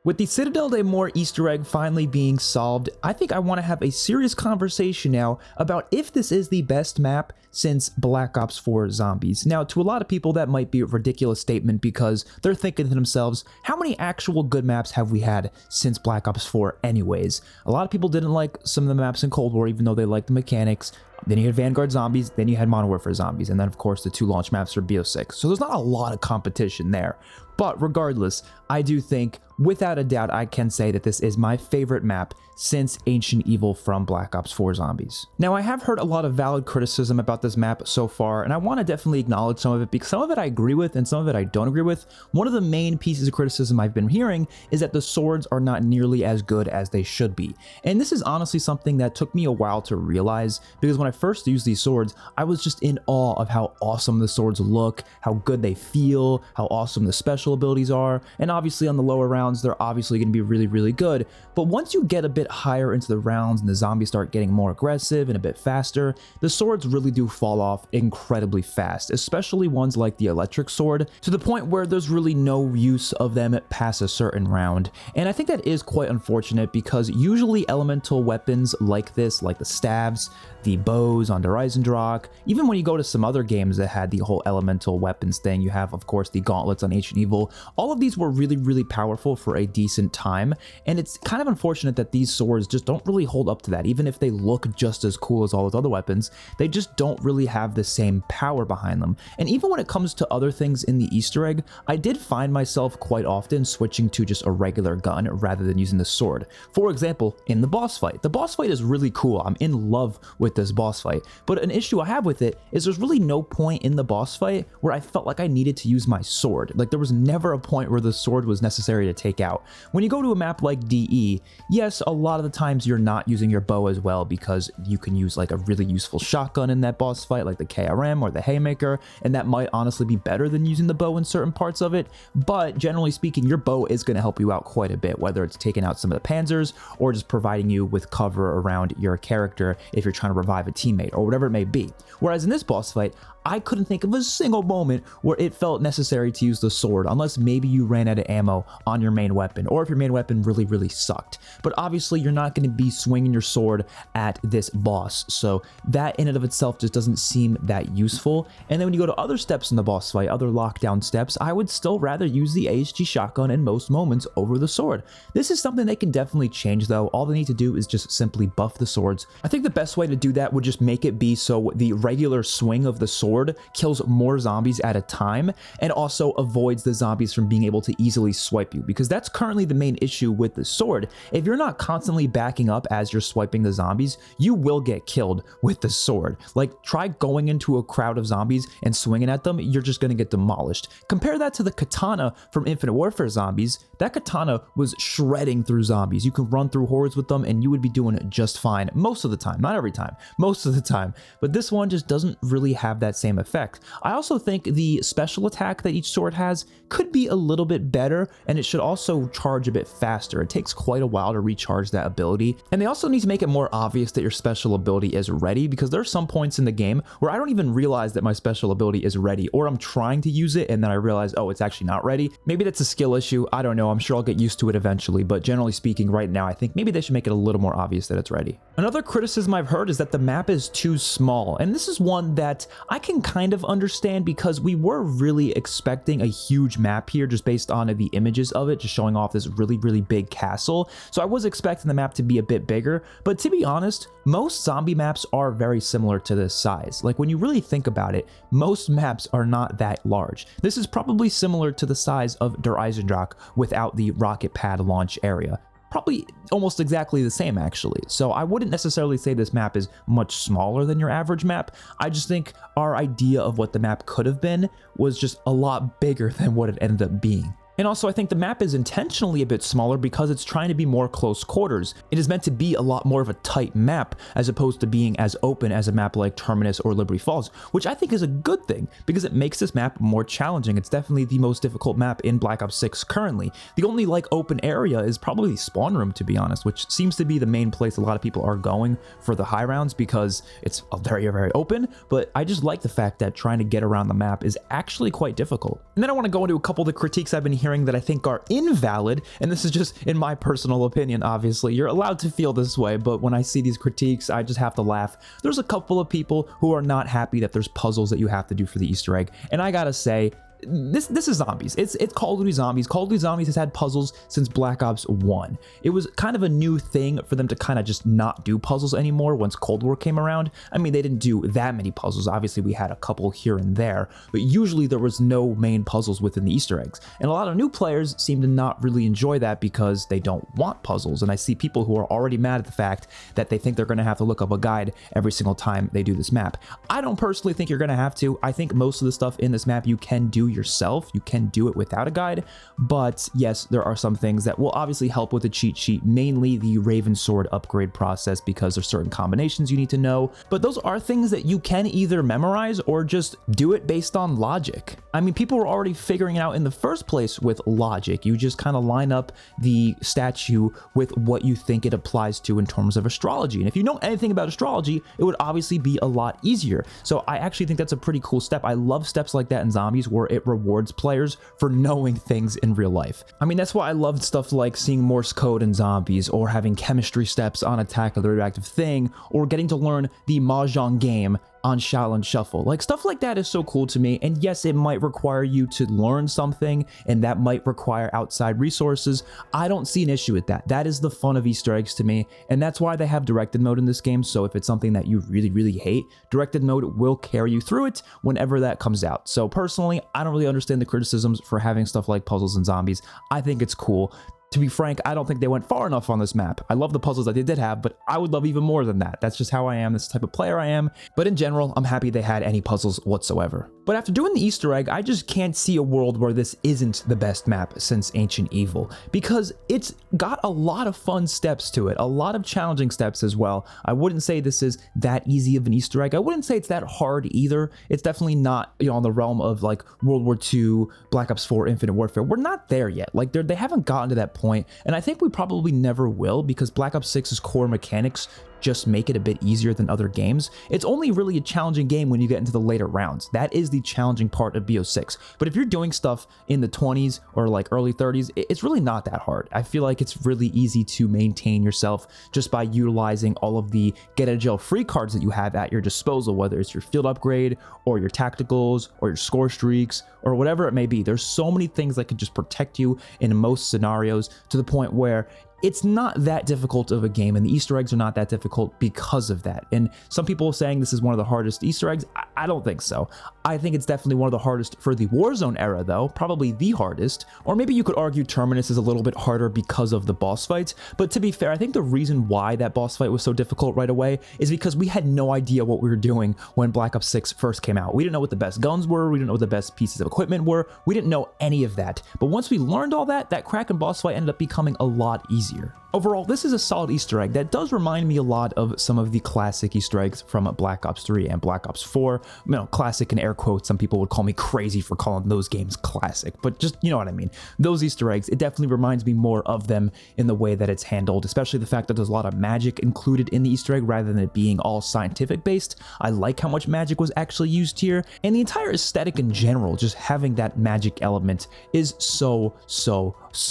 With the Citadel de Mort Easter egg finally being solved, I think I want to have a serious conversation now about if this is the best map since Black Ops 4 Zombies. Now, to a lot of people that might be a ridiculous statement because they're thinking to themselves, how many actual good maps have we had since Black Ops 4 anyways? A lot of people didn't like some of the maps in Cold War even though they liked the mechanics. Then you had Vanguard Zombies, then you had Modern Warfare Zombies, and then of course the 2 launch maps for BO6. So there's not a lot of competition there. But regardless, I do think, without a doubt, I can say that this is my favorite map since Ancient Evil from Black Ops 4 Zombies. Now, I have heard a lot of valid criticism about this map so far, and I want to definitely acknowledge some of it because some of it I agree with and some of it I don't agree with. One of the main pieces of criticism I've been hearing is that the swords are not nearly as good as they should be. And this is honestly something that took me a while to realize because when I first used these swords, I was just in awe of how awesome the swords look, how good they feel, how awesome the special abilities are, and obviously on the lower rounds, they're obviously going to be really, really good. But once you get a bit higher into the rounds and the zombies start getting more aggressive and a bit faster, the swords really do fall off incredibly fast, especially ones like the electric sword, to the point where there's really no use of them past a certain round. And I think that is quite unfortunate because usually elemental weapons like this, like the staves, the bows on Der Eisendrache, even when you go to some other games that had the whole elemental weapons thing, you have of course the gauntlets on Ancient Evil, all of these were really, really powerful for a decent time, and it's kind of unfortunate that these swords just don't really hold up to that. Even if they look just as cool as all those other weapons, they just don't really have the same power behind them. And even when it comes to other things in the Easter egg, I did find myself quite often switching to just a regular gun rather than using the sword. For example, in the boss fight. The boss fight is really cool. I'm in love with this boss fight, but an issue I have with it is there's really no point in the boss fight where I felt like I needed to use my sword. Like there was never a point where the sword was necessary to take out. When you go to a map like DE, yes, a lot of the times you're not using your bow as well because you can use like a really useful shotgun in that boss fight like the KRM or the Haymaker, and that might honestly be better than using the bow in certain parts of it, but generally speaking, your bow is going to help you out quite a bit, whether it's taking out some of the panzers or just providing you with cover around your character if you're trying to revive a teammate or whatever it may be. Whereas in this boss fight, I couldn't think of a single moment where it felt necessary to use the sword unless maybe you ran out of ammo on your main weapon or if your main weapon really, really sucked. But obviously you're not going to be swinging your sword at this boss, so that in and of itself just doesn't seem that useful. And then when you go to other steps in the boss fight, other lockdown steps, I would still rather use the ASG shotgun in most moments over the sword. This is something they can definitely change though. All they need to do is just simply buff the swords. I think the best way to do that would just make it be so the regular swing of the sword kills more zombies at a time and also avoids the zombies from being able to easily swipe you, because that's currently the main issue with the sword. If you're not constantly backing up as you're swiping the zombies, you will get killed with the sword. Like, try going into a crowd of zombies and swinging at them, you're just going to get demolished. Compare that to the katana from Infinite Warfare Zombies. That katana was shredding through zombies. You could run through hordes with them and you would be doing just fine most of the time. Not every time, most of the time. But this one just doesn't really have that same effect. I also think the special attack that each sword has could be a little bit better, and it should also charge a bit faster. It takes quite a while to recharge that ability, and they also need to make it more obvious that your special ability is ready, because there are some points in the game where I don't even realize that my special ability is ready, or I'm trying to use it and then I realize, oh, it's actually not ready. Maybe that's a skill issue. I don't know. I'm sure I'll get used to it eventually, but generally speaking, right now, I think maybe they should make it a little more obvious that it's ready. Another criticism I've heard is that the map is too small, and this is one that I can kind of understand because we were really expecting a huge map here just based on the images of it, just showing off this really, really big castle. So I was expecting the map to be a bit bigger, but to be honest, most zombie maps are very similar to this size. Like when you really think about it, most maps are not that large. This is probably similar to the size of Der Eisendrache without the rocket pad launch area. Probably almost exactly the same actually. So I wouldn't necessarily say this map is much smaller than your average map. I just think our idea of what the map could have been was just a lot bigger than what it ended up being. And also, I think the map is intentionally a bit smaller because it's trying to be more close quarters. It is meant to be a lot more of a tight map as opposed to being as open as a map like Terminus or Liberty Falls, which I think is a good thing because it makes this map more challenging. It's definitely the most difficult map in Black Ops 6 currently. The only open area is probably Spawn Room, to be honest, which seems to be the main place a lot of people are going for the high rounds because it's very, very open. But I just like the fact that trying to get around the map is actually quite difficult. And then I want to go into a couple of the critiques I've been hearing that I think are invalid, and this is just in my personal opinion, obviously. You're allowed to feel this way, but when I see these critiques, I just have to laugh. There's a couple of people who are not happy that there's puzzles that you have to do for the Easter egg, and I gotta say, this is Zombies. It's Call of Duty Zombies. Call of Duty Zombies has had puzzles since Black Ops 1. It was kind of a new thing for them to kind of just not do puzzles anymore once Cold War came around. I mean, they didn't do that many puzzles. Obviously, we had a couple here and there, but usually there was no main puzzles within the Easter eggs. And a lot of new players seem to not really enjoy that because they don't want puzzles. And I see people who are already mad at the fact that they think they're going to have to look up a guide every single time they do this map. I don't personally think you're going to have to. I think most of the stuff in this map you can do yourself. You can do it without a guide, but yes, there are some things that will obviously help with the cheat sheet, mainly the Raven Sword upgrade process, because there's certain combinations you need to know, but those are things that you can either memorize or just do it based on logic. I mean, people were already figuring it out in the first place with logic. You just kind of line up the statue with what you think it applies to in terms of astrology, and if you know anything about astrology, it would obviously be a lot easier. So I actually think that's a pretty cool step. I love steps like that in Zombies where it rewards players for knowing things in real life. I mean, that's why I loved stuff like seeing Morse code in Zombies, or having chemistry steps on Attack of the Radioactive Thing, or getting to learn the Mahjong game on Shaolin Shuffle. Like, stuff like that is so cool to me, and yes, it might require you to learn something, and that might require outside resources. I don't see an issue with that. That is the fun of Easter eggs to me, and that's why they have directed mode in this game. So if it's something that you really hate, directed mode will carry you through it whenever that comes out. So personally, I don't really understand the criticisms for having stuff like puzzles and Zombies. I think it's cool. To be frank, I don't think they went far enough on this map. I love the puzzles that they did have, but I would love even more than that. That's just how I am. That's the type of player I am. But in general, I'm happy they had any puzzles whatsoever. But after doing the Easter egg, I just can't see a world where this isn't the best map since Ancient Evil, because it's got a lot of fun steps to it, a lot of challenging steps as well. I wouldn't say this is that easy of an Easter egg. I wouldn't say it's that hard either. It's definitely not, you know, on the realm of like World War II, Black Ops 4, Infinite Warfare. We're not there yet. Like, they haven't gotten to that point, and I think we probably never will, because Black Ops 6's core mechanics just make it a bit easier than other games. It's only really a challenging game when you get into the later rounds. That is the challenging part of BO6. But if you're doing stuff in the 20s or like early 30s, it's really not that hard. I feel like it's really easy to maintain yourself just by utilizing all of the get out of jail free cards that you have at your disposal, whether it's your field upgrade or your tacticals or your score streaks or whatever it may be. There's so many things that could just protect you in most scenarios, to the point where it's not that difficult of a game, and the Easter eggs are not that difficult because of that. And some people are saying this is one of the hardest Easter eggs. I don't think so. I think it's definitely one of the hardest for the Warzone era, though, probably the hardest. Or maybe you could argue Terminus is a little bit harder because of the boss fights. But to be fair, I think the reason why that boss fight was so difficult right away is because we had no idea what we were doing when Black Ops 6 first came out. We didn't know what the best guns were. We didn't know what the best pieces of equipment were. We didn't know any of that. But once we learned all that, that Kraken boss fight ended up becoming a lot easier. Overall, this is a solid Easter egg that does remind me a lot of some of the classic Easter eggs from Black Ops 3 and Black Ops 4. You know, classic in air quotes. Some people would call me crazy for calling those games classic, but just, you know what I mean. Those Easter eggs, it definitely reminds me more of them in the way that it's handled, especially the fact that there's a lot of magic included in the Easter egg rather than it being all scientific based. I like how much magic was actually used here, and the entire aesthetic in general, just having that magic element, is so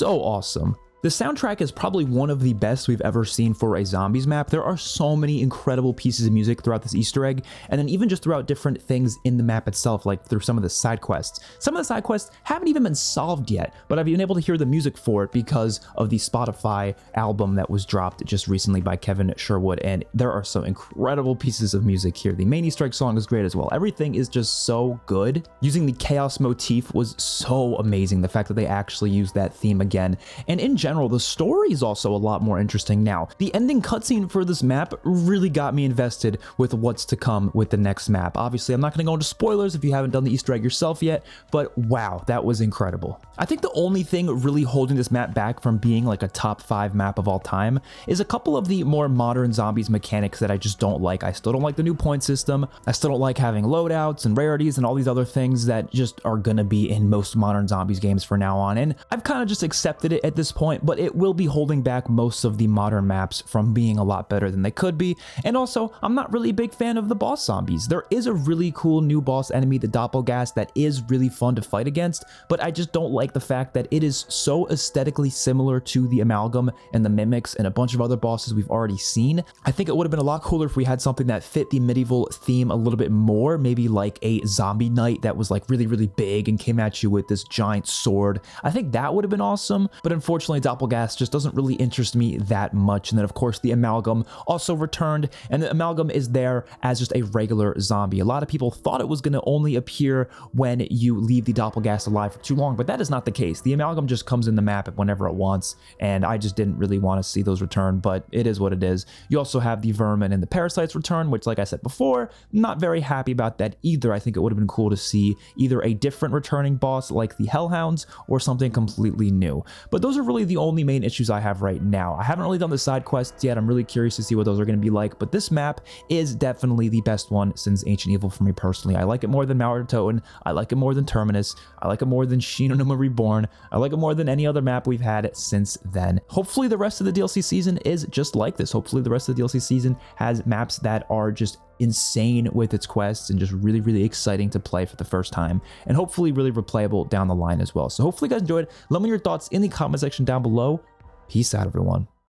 awesome. The soundtrack is probably one of the best we've ever seen for a Zombies map. There are so many incredible pieces of music throughout this Easter egg, and then even just throughout different things in the map itself, like through some of the side quests. Some of the side quests haven't even been solved yet, but I've been able to hear the music for it because of the Spotify album that was dropped just recently by Kevin Sherwood, and there are some incredible pieces of music here. The main Easter egg song is great as well. Everything is just so good. Using the Chaos motif was so amazing, the fact that they actually used that theme again, and in general, the story is also a lot more interesting now. The ending cutscene for this map really got me invested with what's to come with the next map. Obviously, I'm not going to go into spoilers if you haven't done the Easter egg yourself yet, but wow, that was incredible. I think the only thing really holding this map back from being like a top 5 map of all time is a couple of the more modern Zombies mechanics that I just don't like. I still don't like the new point system. I still don't like having loadouts and rarities and all these other things that just are going to be in most modern Zombies games from now on, and I've kind of just accepted it at this point. improvement, but it will be holding back most of the modern maps from being a lot better than they could be. And also, I'm not really a big fan of the boss zombies. There is a really cool new boss enemy, the Doppelgast, that is really fun to fight against, but I just don't like the fact that it is so aesthetically similar to the Amalgam and the Mimics and a bunch of other bosses we've already seen. I think it would have been a lot cooler if we had something that fit the medieval theme a little bit more, maybe like a zombie knight that was like really, really big and came at you with this giant sword. I think that would have been awesome, but unfortunately Doppelgast just doesn't really interest me that much. And then of course the Amalgam also returned, and the Amalgam is there as just a regular zombie. A lot of people thought it was going to only appear when you leave the Doppelgast alive for too long, but that is not the case. The Amalgam just comes in the map whenever it wants, and I just didn't really want to see those return, but it is what it is. You also have the Vermin and the Parasites return, which, like I said before, not very happy about that either. I think it would have been cool to see either a different returning boss like the Hellhounds or something completely new. But those are really the only main issues I have right now. I haven't really done the side quests yet. I'm really curious to see what those are going to be like, but this map is definitely the best one since Ancient Evil for me personally. I like it more than Mauer Toten. I like it more than Terminus. I like it more than Shinonuma Reborn. I like it more than any other map we've had since then. Hopefully the rest of the DLC season is just like this. Hopefully the rest of the DLC season has maps that are just insane with its quests and just really, really exciting to play for the first time, and hopefully really replayable down the line as well. So hopefully you guys enjoyed. Let me know your thoughts in the comment section down below. Peace out, everyone.